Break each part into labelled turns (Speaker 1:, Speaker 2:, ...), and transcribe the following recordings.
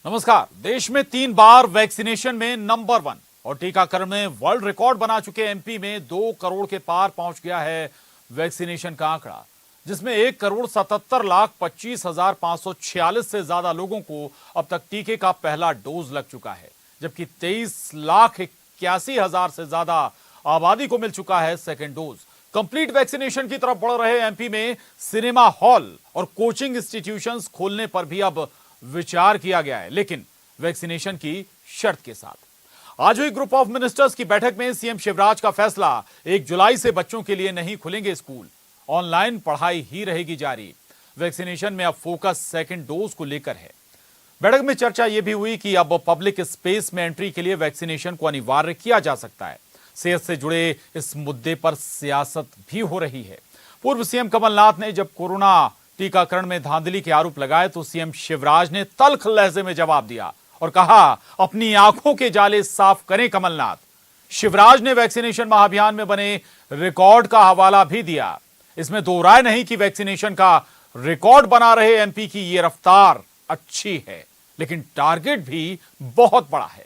Speaker 1: नमस्कार। देश में 3 बार वैक्सीनेशन में नंबर 1 और टीकाकरण में वर्ल्ड रिकॉर्ड बना चुके एमपी में 2 करोड़ के पार पहुंच गया है वैक्सीनेशन का आंकड़ा, जिसमें 1,77,25,546 से ज्यादा लोगों को अब तक टीके का पहला डोज लग चुका है, जबकि 23,81,000 से ज्यादा आबादी को मिल चुका है सेकेंड डोज। कंप्लीट वैक्सीनेशन की तरफ बढ़ रहे एमपी में सिनेमा हॉल और कोचिंग इंस्टीट्यूशंस खोलने पर भी अब विचार किया गया है, लेकिन वैक्सीनेशन की शर्त के साथ। आज हुई ग्रुप ऑफ मिनिस्टर्स की बैठक में सीएम शिवराज का फैसला, 1 जुलाई से बच्चों के लिए नहीं खुलेंगे स्कूल, ऑनलाइन पढ़ाई ही रहेगी जारी। वैक्सीनेशन में अब फोकस सेकेंड डोज को लेकर है। बैठक में चर्चा यह भी हुई कि अब पब्लिक स्पेस में एंट्री के लिए वैक्सीनेशन को अनिवार्य किया जा सकता है। सेहत से जुड़े इस मुद्दे पर सियासत भी हो रही है। पूर्व सीएम कमलनाथ ने जब कोरोना टीकाकरण में धांधली के आरोप लगाए तो सीएम शिवराज ने तल्ख लहजे में जवाब दिया और कहा, अपनी आंखों के जाले साफ करें कमलनाथ। शिवराज ने वैक्सीनेशन महाअभियान में बने रिकॉर्ड का हवाला भी दिया। इसमें दो राय नहीं कि वैक्सीनेशन का रिकॉर्ड बना रहे एमपी की ये रफ्तार अच्छी है, लेकिन टारगेट भी बहुत बड़ा है।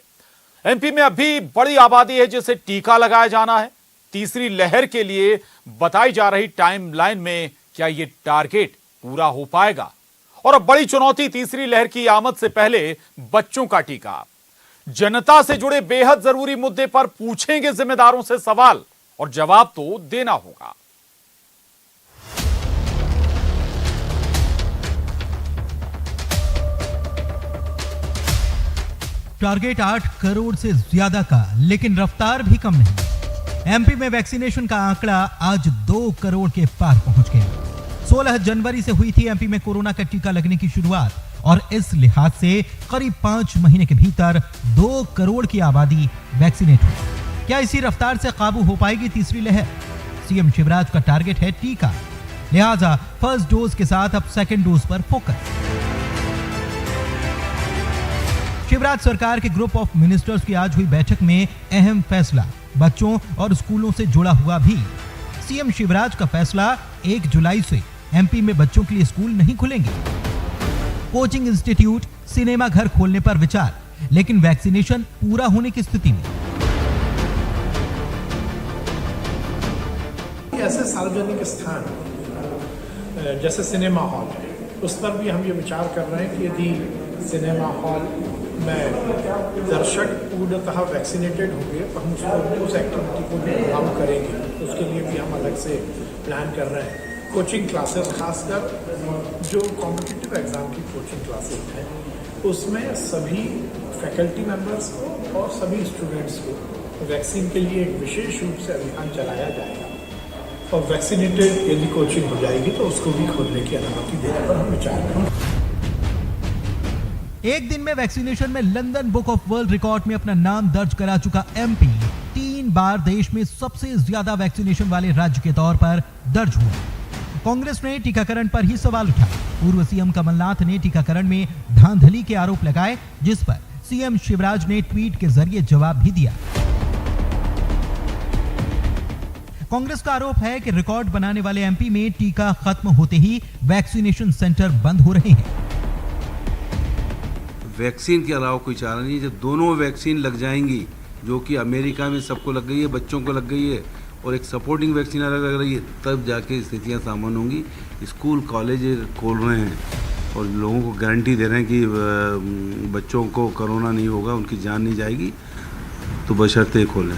Speaker 1: एमपी में अभी बड़ी आबादी है जिसे टीका लगाया जाना है। तीसरी लहर के लिए बताई जा रही टाइमलाइन में क्या यह टारगेट पूरा हो पाएगा? और अब बड़ी चुनौती तीसरी लहर की आमद से पहले बच्चों का टीका। जनता से जुड़े बेहद जरूरी मुद्दे पर पूछेंगे जिम्मेदारों से सवाल और जवाब तो देना होगा।
Speaker 2: टारगेट 8 करोड़ से ज्यादा का, लेकिन रफ्तार भी कम नहीं। एमपी में वैक्सीनेशन का आंकड़ा आज 2 करोड़ के पार पहुंच गया। 16 जनवरी से हुई थी एमपी में कोरोना का टीका लगने की शुरुआत और इस लिहाज से करीब 5 महीने के भीतर 2 करोड़ की आबादी वैक्सीनेट हुई। क्या इसी रफ्तार से काबू हो पाएगी तीसरी लहर? सीएम शिवराज का टारगेट है टीका, लिहाजा फर्स्ट डोज के साथ अब सेकेंड डोज पर फोकस। शिवराज सरकार के ग्रुप ऑफ मिनिस्टर्स की आज हुई बैठक में अहम फैसला बच्चों और स्कूलों से जुड़ा हुआ भी। सीएम शिवराज का फैसला, 1 जुलाई से एमपी में बच्चों के लिए स्कूल नहीं खुलेंगे। कोचिंग इंस्टीट्यूट, सिनेमा घर खोलने पर विचार, लेकिन वैक्सीनेशन पूरा होने की स्थिति में।
Speaker 3: ऐसे सार्वजनिक स्थान जैसे सिनेमा हॉल, उस पर भी हम ये विचार कर रहे हैं कि यदि सिनेमा हॉल में दर्शक पूर्णतः वैक्सीनेटेड होंगे तो हम उस एक्टिविटी को भी अलाउ करेंगे। उसके लिए भी हम अलग से प्लान कर रहे हैं। कोचिंग क्लासेस, खासकर जो कॉम्पिटिटिव एग्जाम की कोचिंग क्लासेस हैं, उसमें सभी फैकल्टी मेंबर्स को और सभी स्टूडेंट्स को वैक्सीन के लिए एक विशेष रूप से अभियान चलाया जाएगा और वैक्सीनेटेड यदि कोचिंग हो जाएगी तो उसको भी खोलने की अनुमति देने पर हम विचार करेंगे।
Speaker 2: एक दिन में वैक्सीनेशन में London book of world record में अपना नाम दर्ज करा चुका एमपी 3 बार देश में सबसे ज्यादा वैक्सीनेशन वाले राज्य के तौर पर दर्ज हुआ। कांग्रेस ने टीकाकरण पर ही सवाल उठाए। पूर्व सीएम कमलनाथ ने टीकाकरण में धांधली के आरोप लगाए, जिस पर सीएम शिवराज ने ट्वीट के जरिए जवाब भी दिया। कांग्रेस का आरोप है कि रिकॉर्ड बनाने वाले एमपी में टीका खत्म होते ही वैक्सीनेशन सेंटर बंद हो रहे हैं।
Speaker 4: वैक्सीन के अलावा कोई चारा नहीं है। जब दोनों वैक्सीन लग जाएंगी, जो कि अमेरिका में सबको लग गई है, बच्चों को लग गई है, और एक सपोर्टिंग वैक्सीन अलग लग रही है, तब जाके स्थितियां सामान्य होंगी। स्कूल कॉलेज खोल रहे हैं और लोगों को गारंटी दे रहे हैं कि बच्चों को कोरोना नहीं होगा, उनकी जान नहीं जाएगी, तो बशर्ते खोलें।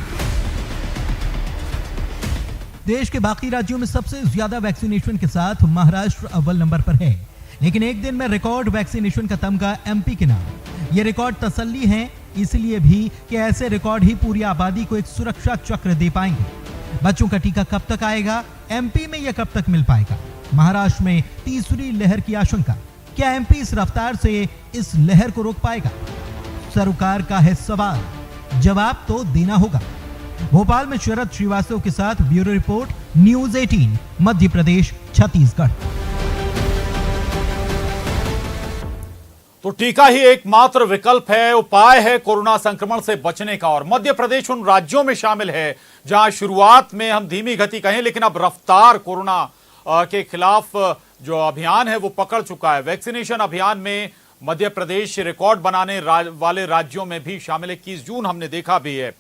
Speaker 2: देश के बाकी राज्यों में सबसे ज्यादा वैक्सीनेशन के साथ महाराष्ट्र अव्वल नंबर पर है, लेकिन एक दिन में रिकॉर्ड वैक्सीनेशन का तमगा एमपी के नाम। ये रिकॉर्ड तसल्ली है इसलिए भी कि ऐसे रिकॉर्ड ही पूरी आबादी को एक सुरक्षा चक्र दे पाएंगे। बच्चों का टीका कब तक आएगा? एमपी में यह कब तक मिल पाएगा? महाराष्ट्र में तीसरी लहर की आशंका, क्या एमपी इस रफ्तार से इस लहर को रोक पाएगा? सरकार का है सवाल, जवाब तो देना होगा। भोपाल में शरद श्रीवास्तव के साथ bureau report, news 18, Madhya Pradesh, Chhattisgarh.
Speaker 1: तो टीका ही एकमात्र विकल्प है, उपाय है कोरोना संक्रमण से बचने का। और मध्य प्रदेश उन राज्यों में शामिल है जहां शुरुआत में हम धीमी गति कहें, लेकिन अब रफ्तार कोरोना के खिलाफ जो अभियान है वो पकड़ चुका है। वैक्सीनेशन अभियान में मध्य प्रदेश रिकॉर्ड बनाने वाले राज्यों में भी शामिल 21 जून हमने देखा भी है।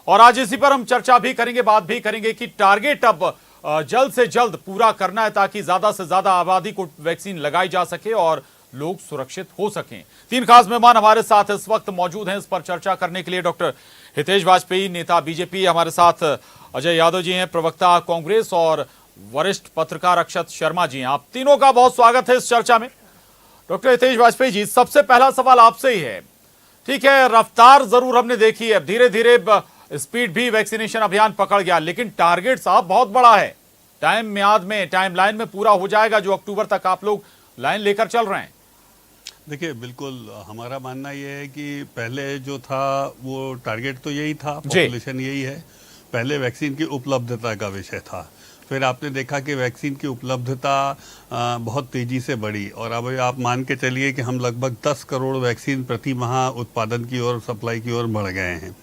Speaker 1: और आज इसी पर हम चर्चा भी करेंगे, बात भी करेंगे कि टारगेट अब जल्द से जल्द पूरा करना है ताकि ज्यादा से ज्यादा आबादी को वैक्सीन लगाई जा सके और लोग सुरक्षित हो सकें। 3 खास मेहमान हमारे साथ इस वक्त मौजूद हैं इस पर चर्चा करने के लिए। डॉक्टर हितेश वाजपेयी, नेता बीजेपी, हमारे साथ अजय यादव जी हैं, प्रवक्ता कांग्रेस, और वरिष्ठ पत्रकार अक्षत शर्मा जी हैं। आप तीनों का बहुत स्वागत है इस चर्चा में। डॉक्टर हितेश वाजपेयी जी, सबसे पहला सवाल आपसे ही है। ठीक है, रफ्तार जरूर हमने देखी है, धीरे धीरे स्पीड भी वैक्सीनेशन अभियान पकड़ गया, लेकिन टारगेट साहब बहुत बड़ा है। टाइमलाइन में पूरा हो जाएगा जो अक्टूबर तक आप लोग लाइन लेकर चल रहे हैं।
Speaker 5: देखिए, बिल्कुल हमारा मानना ये है कि पहले जो था वो टारगेट तो यही था, पॉपुलेशन यही है। पहले वैक्सीन की उपलब्धता का विषय था, फिर आपने देखा कि वैक्सीन की उपलब्धता बहुत तेज़ी से बढ़ी और अब आप मान के चलिए कि हम लगभग 10 करोड़ वैक्सीन प्रति माह उत्पादन की ओर, सप्लाई की ओर बढ़ गए हैं।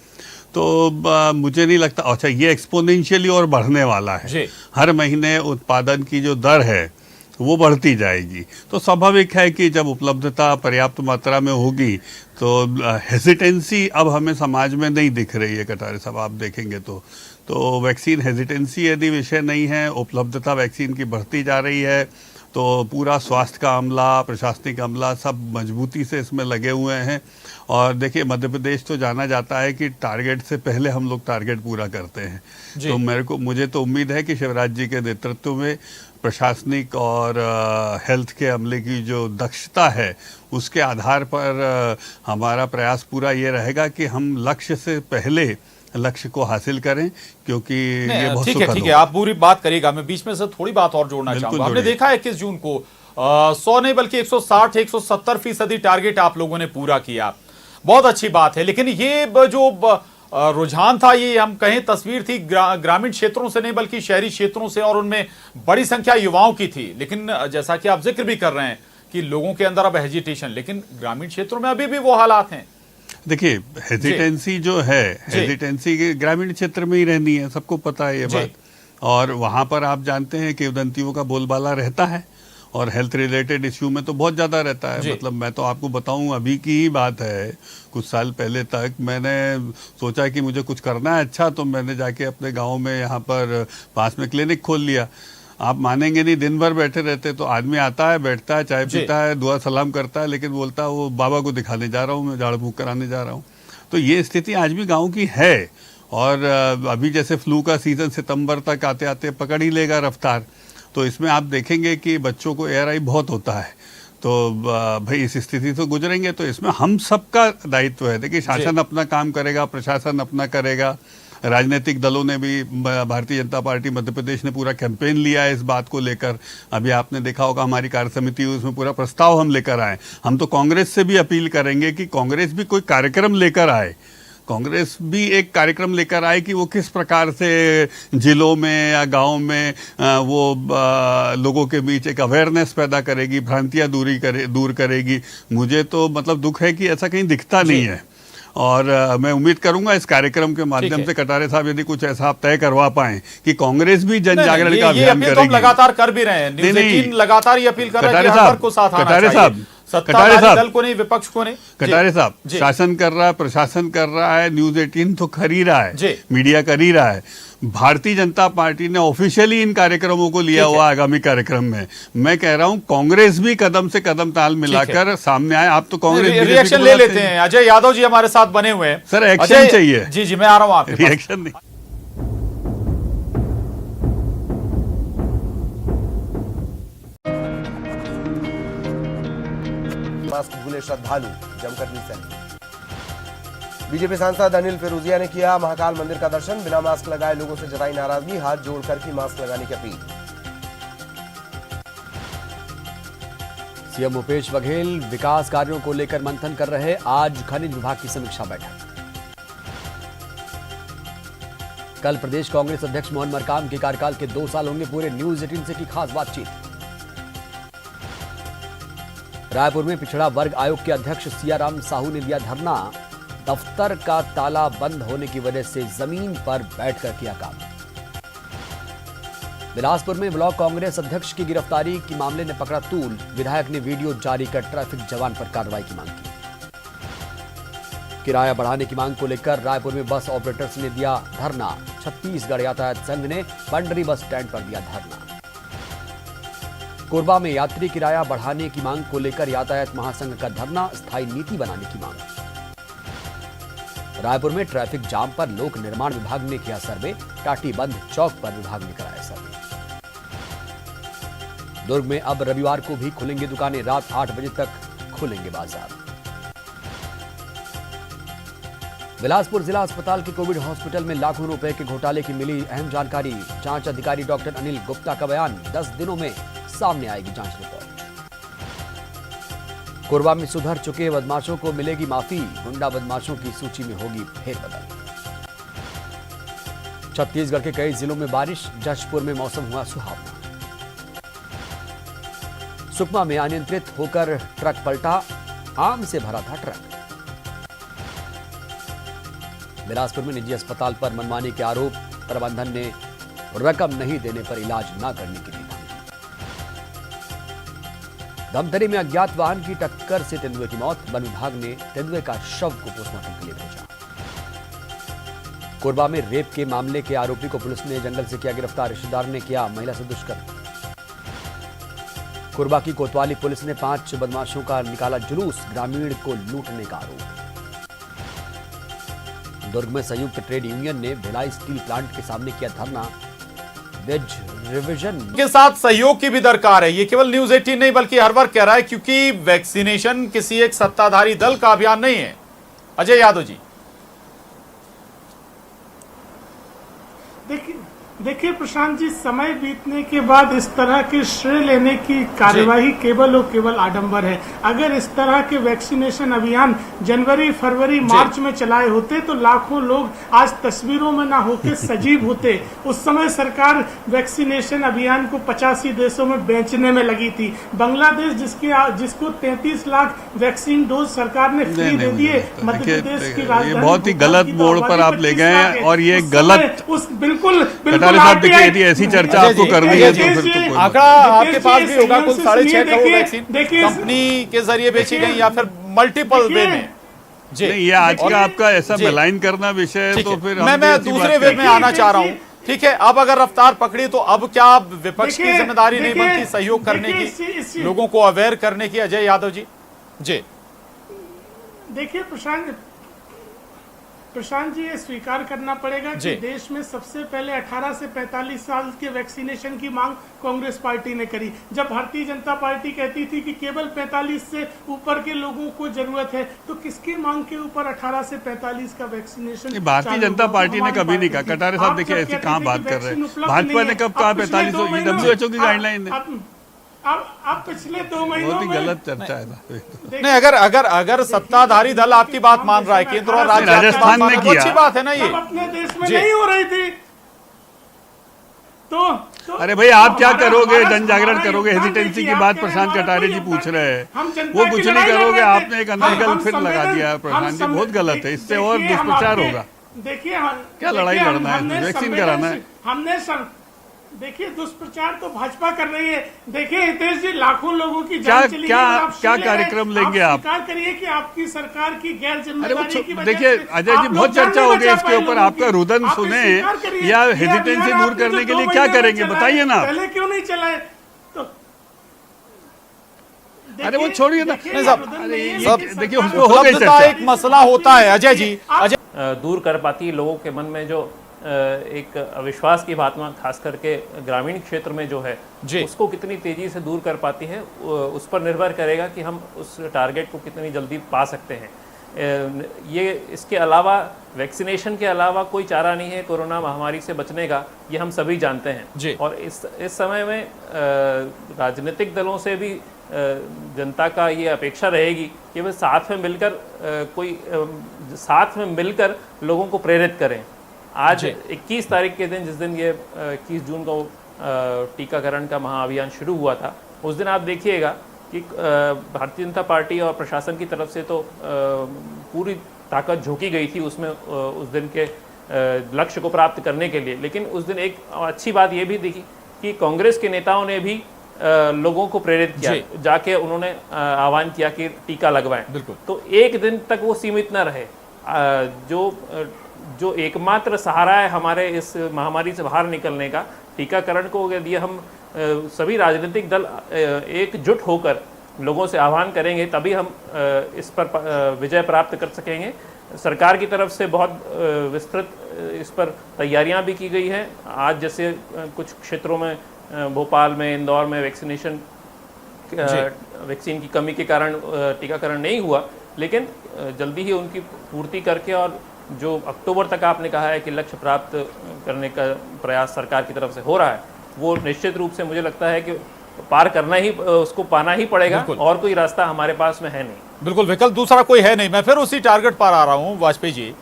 Speaker 5: तो मुझे नहीं लगता, अच्छा ये एक्सपोनेंशियली और बढ़ने वाला है। हर महीने उत्पादन की जो दर है वो बढ़ती जाएगी। तो स्वाभाविक है कि जब उपलब्धता पर्याप्त मात्रा में होगी तो हेजिटेंसी अब हमें समाज में नहीं दिख रही है। कटारे साहब, आप देखेंगे तो वैक्सीन हेजिटेंसी यदि विषय नहीं है, उपलब्धता वैक्सीन की बढ़ती जा रही है, तो पूरा स्वास्थ्य का अमला, प्रशासनिक अमला सब मजबूती से इसमें लगे हुए हैं। और देखिए, मध्य प्रदेश तो जाना जाता है कि टारगेट से पहले हम लोग टारगेट पूरा करते हैं। तो मुझे तो उम्मीद है कि शिवराज जी के नेतृत्व में प्रशासनिक और हेल्थ के अमले की जो दक्षता है उसके आधार पर हमारा प्रयास पूरा ये रहेगा कि हम लक्ष्य से पहले लक्ष्य को हासिल करें, क्योंकि ये बहुत सुखद
Speaker 1: ठीक है, आप पूरी बात करिएगा। मैं बीच में से थोड़ी बात और जोड़ना चाहूंगा। हमने देखा है 21 जून को 100 नहीं बल्कि 160-170% टारगेट आप लोगों ने पूरा किया, बहुत अच्छी बात है। लेकिन ये जो रुझान था, ये हम कहें तस्वीर थी ग्रामीण क्षेत्रों से नहीं बल्कि शहरी क्षेत्रों से, और उनमें बड़ी संख्या युवाओं की थी। लेकिन जैसा कि आप जिक्र भी कर रहे हैं कि लोगों के अंदर अब हेजिटेशन, लेकिन ग्रामीण क्षेत्रों में अभी भी वो हालात हैं।
Speaker 5: देखिए, हेजिटेंसी जो है, हेजिटेंसी ग्रामीण क्षेत्र में ही रहनी है, सबको पता है ये बात। और वहाँ पर आप जानते हैं कि किंवदंतियों का बोलबाला रहता है और हेल्थ रिलेटेड इश्यू में तो बहुत ज़्यादा रहता है। मतलब मैं तो आपको बताऊं, अभी की ही बात है, कुछ साल पहले तक मैंने सोचा कि मुझे कुछ करना है अच्छा, तो मैंने जाके अपने गांव में यहाँ पर पास में क्लिनिक खोल लिया। आप मानेंगे नहीं, दिन भर बैठे रहते, तो आदमी आता है, बैठता है, चाय पीता है, दुआ सलाम करता है, लेकिन बोलता है वो बाबा को दिखाने जा रहा हूँ, मैं झाड़ फूँक कराने जा रहा हूँ। तो ये स्थिति आज भी गाँव की है। और अभी जैसे फ्लू का सीज़न सितंबर तक आते आते पकड़ ही लेगा रफ्तार, तो इसमें आप देखेंगे कि बच्चों को ARI बहुत होता है। तो भाई इस स्थिति से गुजरेंगे, तो इसमें हम सबका दायित्व है। देखिए, शासन अपना काम करेगा, प्रशासन अपना करेगा, राजनीतिक दलों ने भी, भारतीय जनता पार्टी मध्य प्रदेश ने पूरा कैंपेन लिया है इस बात को लेकर। अभी आपने देखा होगा हमारी कार्य समिति, उसमें पूरा प्रस्ताव हम लेकर आए। हम तो कांग्रेस से भी अपील करेंगे कि कांग्रेस भी कोई कार्यक्रम लेकर आए, कांग्रेस भी एक कार्यक्रम लेकर आए कि वो किस प्रकार से जिलों में या गांव में वो लोगों के बीच एक अवेयरनेस पैदा करेगी, भ्रांतियां दूर करेगी। मुझे तो मतलब दुख है कि ऐसा कहीं दिखता नहीं है। और मैं उम्मीद करूंगा इस कार्यक्रम के माध्यम से कटारे साहब यदि कुछ ऐसा आप तय करवा पाएं कि कांग्रेस भी जन जागरण का अभियान करेगी।
Speaker 1: तो लगातार कर भी रहे हैं, न्यूज़ 18 लगातार ये अपील कर रहा है कि हर को साथ आना चाहिए।
Speaker 5: कटारे साहब,
Speaker 1: दल को नहीं, विपक्ष को नहीं।
Speaker 5: कटारे साहब, शासन कर रहा है, प्रशासन कर रहा है, न्यूज़ 18 तो कर ही रहा है, मीडिया कर ही रहा है। भारतीय जनता पार्टी ने ऑफिशियली इन कार्यक्रमों को लिया हुआ आगामी कार्यक्रम में। मैं कह रहा हूं कांग्रेस भी कदम से कदम ताल मिलाकर सामने आए। आप तो कांग्रेस
Speaker 1: रिएक्शन ले लेते हैं। अजय यादव जी हमारे साथ बने हुए हैं।
Speaker 5: सर, एक्शन चाहिए।
Speaker 1: जी मैं आ रहा हूं आपके पास।
Speaker 5: रिएक्शन नहीं।
Speaker 6: मास्क भूले श्रद्धालु जमकर ली सेल्फी। बीजेपी सांसद अनिल फिरोजिया ने किया महाकाल मंदिर का दर्शन, बिना मास्क लगाए लोगों से जताई नाराजगी, हाथ जोड़कर की मास्क लगाने की अपील।
Speaker 7: सीएम भूपेश बघेल विकास कार्यों को लेकर मंथन कर रहे, आज खनिज विभाग की समीक्षा बैठक। कल प्रदेश कांग्रेस अध्यक्ष मोहन मरकाम के कार्यकाल के 2 साल होंगे पूरे, न्यूज़ 18 से की खास बातचीत। रायपुर में पिछड़ा वर्ग आयोग के अध्यक्ष सियाराम साहू ने दिया धरना, दफ्तर का ताला बंद होने की वजह से जमीन पर बैठकर किया काम। बिलासपुर में ब्लॉक कांग्रेस अध्यक्ष की गिरफ्तारी की मामले ने पकड़ा तूल। विधायक ने वीडियो जारी कर ट्रैफिक जवान पर कार्रवाई की मांग की। किराया बढ़ाने की मांग को लेकर रायपुर में बस ऑपरेटर्स ने दिया धरना। छत्तीसगढ़ यातायात संघ ने पंडरी बस स्टैंड पर दिया धरना। कोरबा में यात्री किराया बढ़ाने की मांग को लेकर यातायात महासंघ का धरना, स्थायी नीति बनाने की मांग। रायपुर में ट्रैफिक जाम पर लोक निर्माण विभाग ने किया सर्वे। टाटी बंद चौक पर विभाग ने कराया सर्वे। दुर्ग में अब रविवार को भी खुलेंगी दुकानें, रात 8 बजे तक खुलेंगे बाजार। बिलासपुर जिला अस्पताल के कोविड हॉस्पिटल में लाखों रुपए के घोटाले की मिली अहम जानकारी। जांच अधिकारी डॉक्टर अनिल गुप्ता का बयान, 10 दिनों में सामने आएगी जांच रिपोर्ट। कोरबा में सुधर चुके बदमाशों को मिलेगी माफी। गुंडा बदमाशों की सूची में होगी फेरबदल। छत्तीसगढ़ के कई जिलों में बारिश। जशपुर में मौसम हुआ सुहावना। सुकमा में अनियंत्रित होकर ट्रक पलटा, आम से भरा था ट्रक। बिलासपुर में निजी अस्पताल पर मनमानी के आरोप। प्रबंधन ने रकम नहीं देने पर इलाज न करने की दी धमकी। धमतरी में अज्ञात वाहन की टक्कर से तेंदुए की मौत। वन विभाग ने तेंदुए का शव को पोस्टमार्टम के लिए भेजा। कोरबा में रेप के मामले के आरोपी को पुलिस ने जंगल से किया गिरफ्तार। रिश्तेदार ने किया महिला से दुष्कर्म। कोरबा की कोतवाली पुलिस ने 5 बदमाशों का निकाला जुलूस। ग्रामीण को लूटने का आरोप। दुर्ग में संयुक्त ट्रेड यूनियन ने भिलाई स्टील प्लांट के सामने किया धरना। वेज रिविजन
Speaker 1: के साथ सहयोग की भी दरकार है। ये केवल न्यूज 18 नहीं बल्कि हर वर्ग कह रहा है, क्योंकि वैक्सीनेशन किसी एक सत्ताधारी दल का अभियान नहीं है। अजय यादव जी।
Speaker 3: देखिए प्रशांत जी, समय बीतने के बाद इस तरह के श्रेय लेने की कार्यवाही केवल और केवल आडंबर है। अगर इस तरह के वैक्सीनेशन अभियान जनवरी, फरवरी, मार्च में चलाए होते तो लाखों लोग आज तस्वीरों में ना होकर सजीव होते। उस समय सरकार वैक्सीनेशन अभियान को 85 देशों में बेचने में लगी थी। बांग्लादेश जिसको 33 लाख वैक्सीन डोज सरकार ने फ्री दे दिए। मध्य प्रदेश की राजधानी
Speaker 5: बहुत ही गलत मोड़ पर आप ले गए हैं और ये गलत।
Speaker 3: उस बिल्कुल
Speaker 5: साहब देखिए, यदि ऐसी चर्चा आपको करनी है तो फिर तो
Speaker 1: आंकड़ा आपके पास भी होगा। कुल 6.5 करोड़ वैक्सीन कंपनी के जरिए बेची गई या फिर मल्टीपल वे में।
Speaker 5: जी नहीं, ये आज का आपका ऐसा मिलाइन करना विषय है तो फिर
Speaker 1: मैं दूसरे वे में आना चाह रहा हूँ। ठीक है, अब अगर रफ्तार पकड़ी तो अब क्या विपक्ष की जिम्मेदारी नहीं बनती सहयोग करने की, लोगों को अवेयर करने की? अजय यादव जी। जी
Speaker 3: देखिए प्रशांत जी, ये स्वीकार करना पड़ेगा कि देश में सबसे पहले 18 से 45 साल के वैक्सीनेशन की मांग कांग्रेस पार्टी ने करी। जब भारतीय जनता पार्टी कहती थी कि केवल 45 से ऊपर के लोगों को जरूरत है, तो किसकी मांग के ऊपर 18 से 45 का वैक्सीनेशन?
Speaker 5: भारतीय जनता पार्टी ने कभी नहीं कहा। कटारे साहब देखिए, ऐसी कहां बात कर रहे हैं। भाजपा ने कब कहा 45? WHO की गाइडलाइन है।
Speaker 3: अब पिछले 2 महीनों में
Speaker 5: गलत चर्चा है।
Speaker 1: नहीं, अगर सत्ताधारी दल आपकी बात मान रहा है, केंद्र और राज्य
Speaker 5: राजस्थान ने किया,
Speaker 1: अच्छी बात है ना। ये
Speaker 3: अपने देश में नहीं हो रही थी तो
Speaker 5: अरे भाई, आप क्या करोगे? जन जागरण करोगे? हेजिटेंसी की बात प्रशांत कटारे जी पूछ रहे हैं, वो कुछ नहीं करोगे। आपने एक अनर्गल फिर लगा दिया प्रशांत जी, बहुत गलत है। इससे और दुष्प्रचार होगा।
Speaker 3: देखिए
Speaker 5: क्या लड़ाई लड़ना है? वैक्सीन कराना है।
Speaker 3: हमने देखिए, दुष्प्रचार तो भाजपा कर रही है। देखिए हितेश जी, लाखों लोगों की जान चली गई।
Speaker 5: क्या कार्यक्रम लेंगे आप?
Speaker 3: स्वीकार करिए कि आपकी सरकार की गैर जिम्मेदारी की वजह से।
Speaker 5: देखिए अजय जी, बहुत चर्चा हो गई इसके ऊपर। आपका रुदन सुने या हेजिटेंसी दूर करने के लिए क्या करेंगे बताइए ना।
Speaker 3: पहले क्यों नहीं चलाए? तो
Speaker 5: अरे वो छोड़िए ना। देखिए, उसको हो गई
Speaker 1: चर्चा। एक मसला होता है अजय जी,
Speaker 8: दूर कर पाती है लोगों के मन में जो एक अविश्वास की भावना, खास करके ग्रामीण क्षेत्र में जो है, उसको कितनी तेजी से दूर कर पाती है, उस पर निर्भर करेगा कि हम उस टारगेट को कितनी जल्दी पा सकते हैं। ये इसके अलावा, वैक्सीनेशन के अलावा कोई चारा नहीं है कोरोना महामारी से बचने का, ये हम सभी जानते हैं। और इस समय में राजनीतिक दलों से भी जनता का ये अपेक्षा रहेगी कि वे साथ में मिलकर लोगों को प्रेरित करें। आज 21 तारीख के दिन, जिस दिन ये 21 जून को टीकाकरण का महाअभियान शुरू हुआ था, उस दिन आप देखिएगा कि भारतीय जनता पार्टी और प्रशासन की तरफ से तो पूरी ताकत झोंकी गई थी उसमें, उस दिन के लक्ष्य को प्राप्त करने के लिए। लेकिन उस दिन एक अच्छी बात ये भी दिखी कि कांग्रेस के नेताओं ने भी लोगों को प्रेरित किया, जाके उन्होंने आह्वान किया कि टीका लगवाएं।
Speaker 1: बिल्कुल।
Speaker 8: तो एक दिन तक वो सीमित न रहे। जो एकमात्र सहारा है हमारे इस महामारी से बाहर निकलने का, टीकाकरण को यदि हम सभी राजनीतिक दल एकजुट होकर लोगों से आह्वान करेंगे, तभी हम इस पर विजय प्राप्त कर सकेंगे। सरकार की तरफ से बहुत विस्तृत इस पर तैयारियां भी की गई हैं। आज जैसे कुछ क्षेत्रों में, भोपाल में, इंदौर में वैक्सीन की कमी के कारण टीकाकरण नहीं हुआ, लेकिन जल्दी ही उनकी पूर्ति करके, और जो अक्टूबर तक आपने कहा है कि लक्ष्य प्राप्त करने का प्रयास सरकार की तरफ से हो रहा है, वो निश्चित रूप से मुझे लगता है कि पार करना ही, उसको पाना ही पड़ेगा, और कोई रास्ता हमारे पास में है नहीं।
Speaker 1: बिल्कुल, विकल्प दूसरा कोई है नहीं। मैं फिर उसी टारगेट पर आ रहा हूं वाजपेयी जी।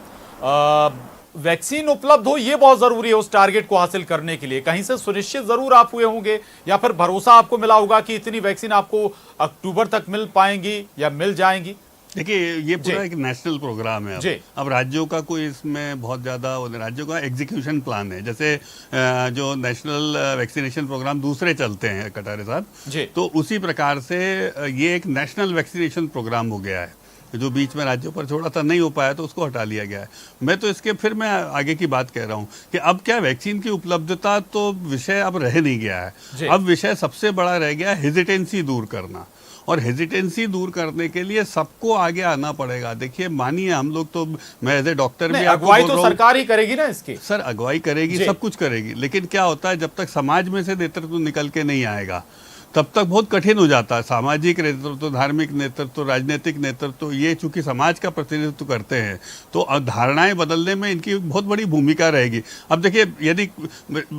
Speaker 1: वैक्सीन उपलब्ध हो, ये बहुत जरूरी है उस टारगेट को हासिल करने के लिए। कहीं से सुनिश्चित जरूर आप हुए होंगे, या फिर भरोसा आपको मिला होगा कि इतनी वैक्सीन आपको अक्टूबर तक मिल पाएंगी या मिल जाएंगी?
Speaker 5: देखिए, ये पूरा एक नेशनल प्रोग्राम है। अब राज्यों का कोई इसमें बहुत ज्यादा, राज्यों का एग्जीक्यूशन प्लान है। जैसे जो नेशनल वैक्सीनेशन प्रोग्राम दूसरे चलते हैं कटारे साहब, तो उसी प्रकार से ये एक नेशनल वैक्सीनेशन प्रोग्राम हो गया है। जो बीच में राज्यों पर छोड़ा था, नहीं हो पाया तो उसको हटा लिया गया है। मैं तो इसके फिर मैं आगे की बात कह रहा हूँ कि अब क्या, वैक्सीन की उपलब्धता तो विषय अब रह नहीं गया है। अब विषय सबसे बड़ा रह गया हेजिटेंसी दूर करना, और हेजिटेंसी दूर करने के लिए सबको आगे आना पड़ेगा। देखिए, मानिए हम लोग तो, मैं एज ए डॉक्टर भी
Speaker 1: अगुवाई तो सरकार ही करेगी ना इसकी।
Speaker 5: सर, अगुवाई करेगी, सब कुछ करेगी, लेकिन क्या होता है, जब तक समाज में से नेतृत्व निकल के नहीं आएगा तब तक बहुत कठिन हो जाता है। सामाजिक नेतृत्व, धार्मिक नेतृत्व, राजनीतिक नेतृत्व, ये चूंकि समाज का प्रतिनिधित्व करते हैं, तो धारणाएं बदलने में इनकी बहुत बड़ी भूमिका रहेगी। अब देखिए, यदि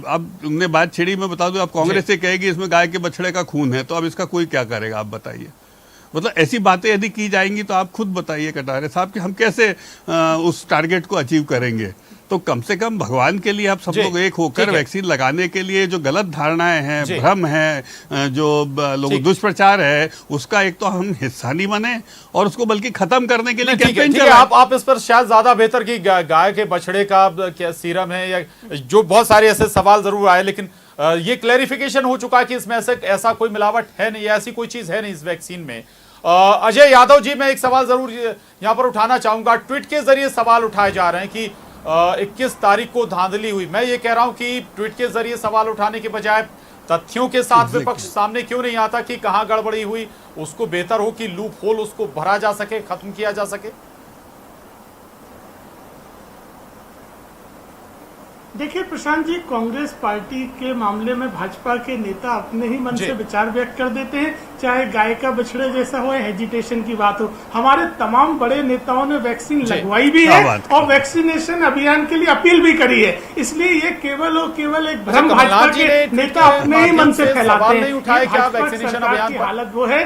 Speaker 5: अब तुमने बात छिड़ी, मैं बता दूं, अब कांग्रेस से कहेगी इसमें गाय के बछड़े का खून है, तो अब इसका कोई क्या करेगा, आप बताइए। मतलब ऐसी बातें यदि की जाएंगी तो आप खुद बताइए कटारे साहब कि हम कैसे उस टारगेट को अचीव करेंगे। तो कम से कम भगवान के लिए आप सब लोग एक होकर वैक्सीन लगाने के लिए, जो गलत धारणाएं हैं, भ्रम है, जो लोग दुष्प्रचार है, उसका एक तो हम हिस्सा नहीं बने, और उसको बल्कि खत्म करने के लिए कैंपेन चलाएं।
Speaker 1: आप इस पर शायद ज्यादा बेहतर कि गाय के बछड़े का क्या सीरम है, या जो बहुत सारे ऐसे सवाल जरूर आए, लेकिन ये क्लैरिफिकेशन हो चुका है कि इसमें ऐसा कोई मिलावट है नहीं, ऐसी कोई चीज है नहीं इस वैक्सीन में। अजय यादव जी, मैं एक सवाल जरूर यहाँ पर उठाना चाहूंगा। ट्वीट के जरिए सवाल उठाए जा रहे हैं कि 21 तारीख को धांधली हुई। मैं ये कह रहा हूं कि ट्वीट के जरिए सवाल उठाने के बजाय तथ्यों के साथ विपक्ष सामने क्यों नहीं आता कि कहां गड़बड़ी हुई, उसको बेहतर हो कि लूप होल उसको भरा जा सके, खत्म किया जा सके।
Speaker 3: देखिए प्रशांत जी, कांग्रेस पार्टी के मामले में भाजपा के नेता अपने ही मन से विचार व्यक्त कर देते हैं, चाहे गाय का बछड़े जैसा हो, हेजिटेशन की बात हो। हमारे तमाम बड़े नेताओं ने वैक्सीन लगवाई भी है और वैक्सीनेशन अभियान के लिए अपील भी करी है। इसलिए ये केवल और केवल एक भ्रम भाजपा के नेता अपने ही मन से फैलाते हैं। भाजपा सरकार की हालत वो है।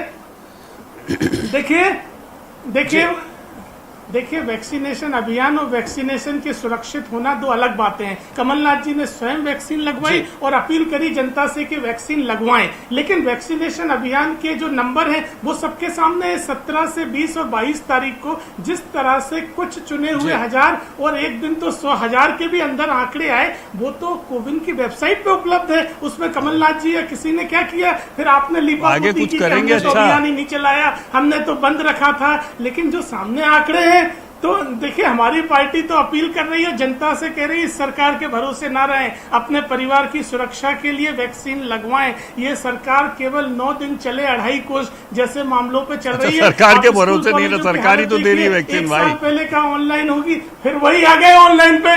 Speaker 3: देखिए वैक्सीनेशन अभियान और वैक्सीनेशन के सुरक्षित होना दो अलग बातें हैं। कमलनाथ जी ने स्वयं वैक्सीन लगवाई और अपील करी जनता से कि वैक्सीन लगवाएं, लेकिन वैक्सीनेशन अभियान के जो नंबर हैं वो सबके सामने है। 17 से 20 और 22 तारीख को जिस तरह से कुछ चुने हुए 1000 और एक दिन तो 100,000 के भी अंदर आंकड़े आए, वो तो कोविन की वेबसाइट पे उपलब्ध है। उसमें कमलनाथ जी या किसी ने क्या किया, फिर आपने लिपापोती की, हमने तो अभियान ही नहीं चलाया, हमने तो बंद रखा था। लेकिन जो सामने आंकड़े हैं, तो देखिए हमारी पार्टी तो अपील कर रही है, जनता से कह रही है इस सरकार के भरोसे ना रहें, अपने परिवार की सुरक्षा के लिए वैक्सीन लगवाएं। ये सरकार केवल 9 दिन चले 2.5 कोस जैसे मामलों पे चल रही है।
Speaker 5: सरकार के भरोसे नहीं ना, सरकारी तो दे रही है वैक्सीन भाई। 1 साल पहले
Speaker 3: का ऑनलाइन होगी, फिर वही आ गए ऑनलाइन पे।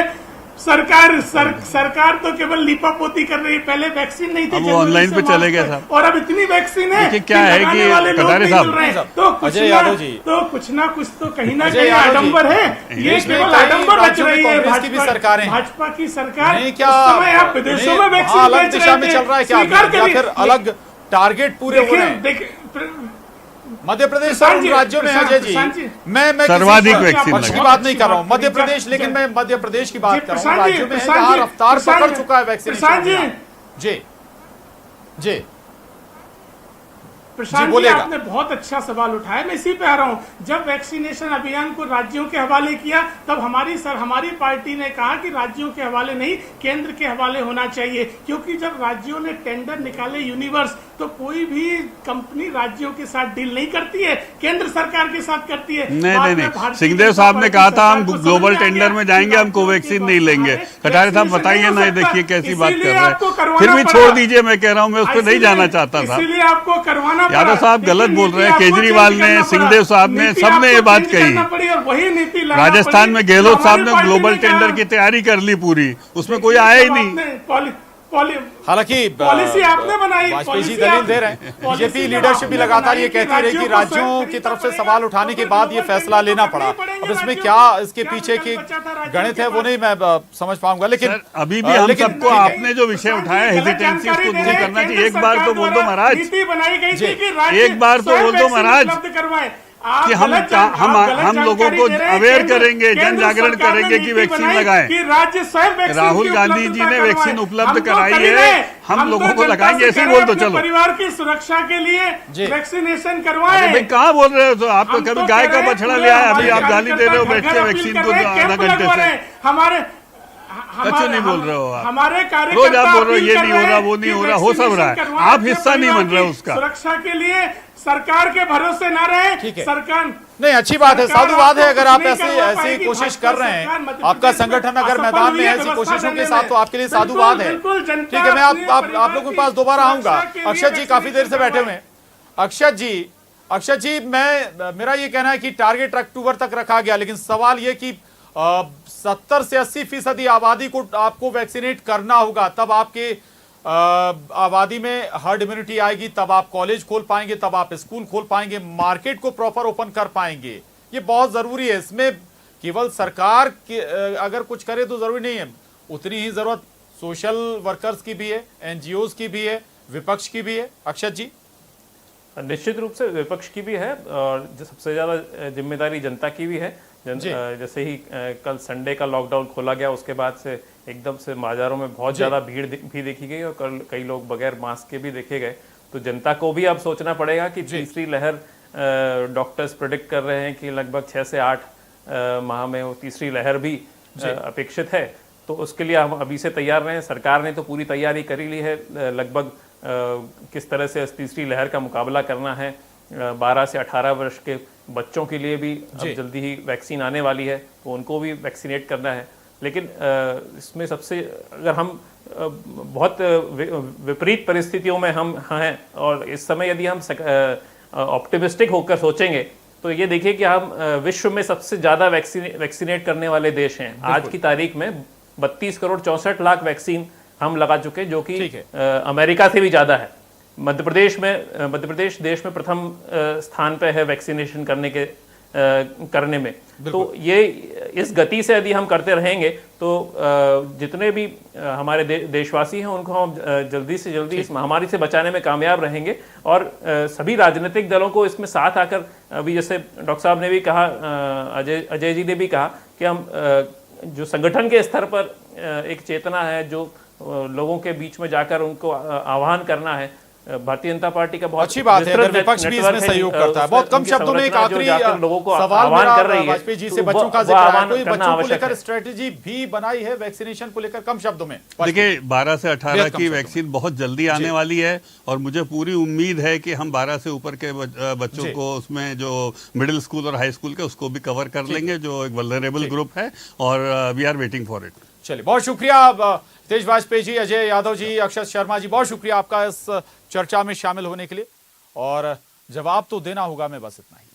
Speaker 3: सरकार तो केवल लीपापोती कर रही है। पहले वैक्सीन नहीं थी,
Speaker 5: वो ऑनलाइन पे चले गए था,
Speaker 3: और अब इतनी वैक्सीन है
Speaker 5: क्या है कि कटारे साहब
Speaker 3: तो कुछ ना कुछ तो कहीं ना कहीं आडंबर है। ये केवल आडंबर रच रही है भाजपा की सरकार।
Speaker 1: क्या समय आप विदेशों में वैक्सीन अलग दिशा में चल रहा है क्या, या फिर अलग टारगेट पूरे हो रहे हैं? मध्य प्रदेश राज्यों में अजय जी, मैं
Speaker 5: सर्वाधिक वैक्सीन
Speaker 1: पक्ष की बात नहीं कर रहा हूँ मध्य प्रदेश, लेकिन मैं मध्य प्रदेश की बात कर रहा हूँ। राज्यों में जहाँ रफ्तार पकड़ चुका है वैक्सीनेशन। जी
Speaker 9: प्रशांत जी,
Speaker 1: बोलिएगा।
Speaker 9: आपने बहुत अच्छा सवाल उठाया, मैं इसी पे आ रहा हूं। जब वैक्सीनेशन अभियान को राज्यों के हवाले किया तब हमारी पार्टी ने कहा कि राज्यों के हवाले नहीं, केंद्र के हवाले होना चाहिए, क्योंकि जब राज्यों ने टेंडर निकाले यूनिवर्स, तो कोई भी कंपनी राज्यों के साथ डील नहीं करती है, केंद्र सरकार के साथ करती है।
Speaker 5: नहीं, सिंहदेव साहब ने कहा था हम ग्लोबल टेंडर में जाएंगे, हम कोवैक्सीन नहीं लेंगे। कटारे साहब बताइए ना, ये देखिए कैसी बात कर रहे हैं। फिर भी छोड़ दीजिए, मैं कह रहा हूँ मैं उस पर नहीं जाना चाहता था।
Speaker 9: इसीलिए आपको करवाना पड़ा।
Speaker 5: यादव साहब गलत बोल रहे हैं, केजरीवाल ने, सिंहदेव साहब ने, सबने ये बात कही। राजस्थान में गहलोत साहब ने ग्लोबल टेंडर की तैयारी कर ली पूरी, उसमें कोई आया ही नहीं।
Speaker 1: हालांकि
Speaker 9: पॉलिसी आपने बनाई,
Speaker 1: वाजपेयी जी दलील दे रहे हैं, बीजेपी लीडरशिप भी लगातार ये कहती रही कि राज्यों की तरफ से सवाल उठाने के बाद ये फैसला लेना पड़ा। अब इसमें क्या इसके पीछे की गणित है वो नहीं मैं समझ पाऊंगा, लेकिन
Speaker 5: अभी भी हम सबको आपने जो विषय उठाया हेजिटेंसी, उसको दूर करना चाहिए। एक बार तो बोल दो महाराज, एक बार तो बोल दो महाराज कि हम लोगों को अवेयर करेंगे, जन जागरण करेंगे कि वैक्सीन लगाएं। राहुल गांधी जी ने वैक्सीन उपलब्ध कराई है, हम लोगों को लगाएंगे, ऐसे ही बोल दो। चलो,
Speaker 9: परिवार की सुरक्षा के लिए वैक्सीनेशन करवाएं।
Speaker 5: भाई कहाँ बोल रहे हो? तो आप तो कभी गाय का बछड़ा ले आए, अभी आप गाली दे रहे हो बैठ के वैक्सीन को आधा घंटे से।
Speaker 9: हमारे
Speaker 5: कच्चू नहीं बोल रहे हो आप,
Speaker 9: हमारे
Speaker 5: रोज आप बोल रहे हो ये नहीं हो रहा, वो नहीं हो रहा, हो सब रहा है, आप हिस्सा नहीं बन रहे उसका।
Speaker 9: सुरक्षा के लिए सरकार के भरोसे ना रहे।
Speaker 1: ठीक है,
Speaker 9: सरकार
Speaker 1: नहीं, अच्छी बात है, साधुवाद है अगर आप ऐसी कोशिश कर रहे हैं। आपका संगठन अगर मैदान में ऐसी कोशिशों के साथ, तो आपके लिए साधुवाद है। ठीक है, मैं आप लोगों के पास दोबारा आऊंगा। अक्षत जी काफी देर से बैठे हुए हैं। अक्षत जी मेरा ये कहना है कि टारगेट अक्टूबर तक रखा गया, लेकिन सवाल ये कि 70 से 80% आबादी को आपको वैक्सीनेट करना होगा, तब आपके आबादी में हर्ड इम्यूनिटी आएगी, तब आप कॉलेज खोल पाएंगे, तब आप स्कूल खोल पाएंगे, मार्केट को प्रॉपर ओपन कर पाएंगे। ये बहुत जरूरी है। इसमें केवल सरकार अगर कुछ करे तो जरूरी नहीं है, उतनी ही जरूरत सोशल वर्कर्स की भी है, एनजीओज की भी है, विपक्ष की भी है। अक्षत जी,
Speaker 8: निश्चित रूप से विपक्ष की भी है और सबसे ज्यादा जिम्मेदारी जनता की भी है। जैसे ही कल संडे का लॉकडाउन खोला गया, उसके बाद से एकदम से बाजारों में बहुत ज्यादा भीड़ भी देखी गई और कल कई लोग बगैर मास्क के भी देखे गए। तो जनता को भी अब सोचना पड़ेगा कि तीसरी लहर, डॉक्टर्स प्रेडिक्ट कर रहे हैं कि लगभग 6 से 8 माह में वो तीसरी लहर भी अपेक्षित है। तो उसके लिए हम अभी से तैयार रहें। सरकार ने तो पूरी तैयारी कर ही ली है, लगभग किस तरह से इस तीसरी लहर का मुकाबला करना है। 12 से 18 वर्ष के बच्चों के लिए भी अब जल्दी ही वैक्सीन आने वाली है, तो उनको भी वैक्सीनेट करना है। लेकिन इसमें सबसे, अगर हम बहुत विपरीत परिस्थितियों में हम हैं और इस समय यदि हम ऑप्टिमिस्टिक होकर सोचेंगे, तो ये देखिए कि हम विश्व में सबसे ज़्यादा वैक्सीनेट करने वाले देश हैं। आज की तारीख में 32 करोड़ 64 लाख वैक्सीन हम लगा चुके, जो कि अमेरिका से भी ज़्यादा है। मध्य प्रदेश देश में प्रथम स्थान पे है वैक्सीनेशन करने में। तो ये इस गति से यदि हम करते रहेंगे तो जितने भी हमारे देशवासी हैं उनको हम जल्दी से जल्दी इस महामारी से बचाने में कामयाब रहेंगे। और सभी राजनीतिक दलों को इसमें साथ आकर, अभी जैसे डॉक्टर साहब ने भी कहा, अजय जी ने भी कहा कि हम जो संगठन के स्तर पर एक चेतना है, जो लोगों के बीच में जाकर उनको आह्वान करना है। भारतीय जनता पार्टी का बहुत
Speaker 1: अच्छी बात है अगर विपक्ष भी इसमें सहयोग करता है। बहुत कम शब्दों में एक आखिरी सवाल मेरा वाजपेयी जी से, बच्चों का जिक्र है, कोई बच्चों को लेकर स्ट्रेटेजी भी बनाई है वैक्सीनेशन को लेकर? कम शब्दों में
Speaker 5: देखिए, 12 से 18 की वैक्सीन बहुत जल्दी आने वाली है और मुझे पूरी उम्मीद है कि हम 12 से ऊपर के बच्चों को, उसमें जो मिडिल स्कूल और हाई स्कूल के, उसको भी कवर कर लेंगे, जो एक वल्नरेबल ग्रुप है, और we are waiting for it.
Speaker 1: चलिए, बहुत शुक्रिया तेज वाजपेयी जी, अजय यादव जी, अक्षत शर्मा जी, बहुत शुक्रिया आपका इस चर्चा में शामिल होने के लिए। और जवाब तो देना होगा, मैं बस इतना ही।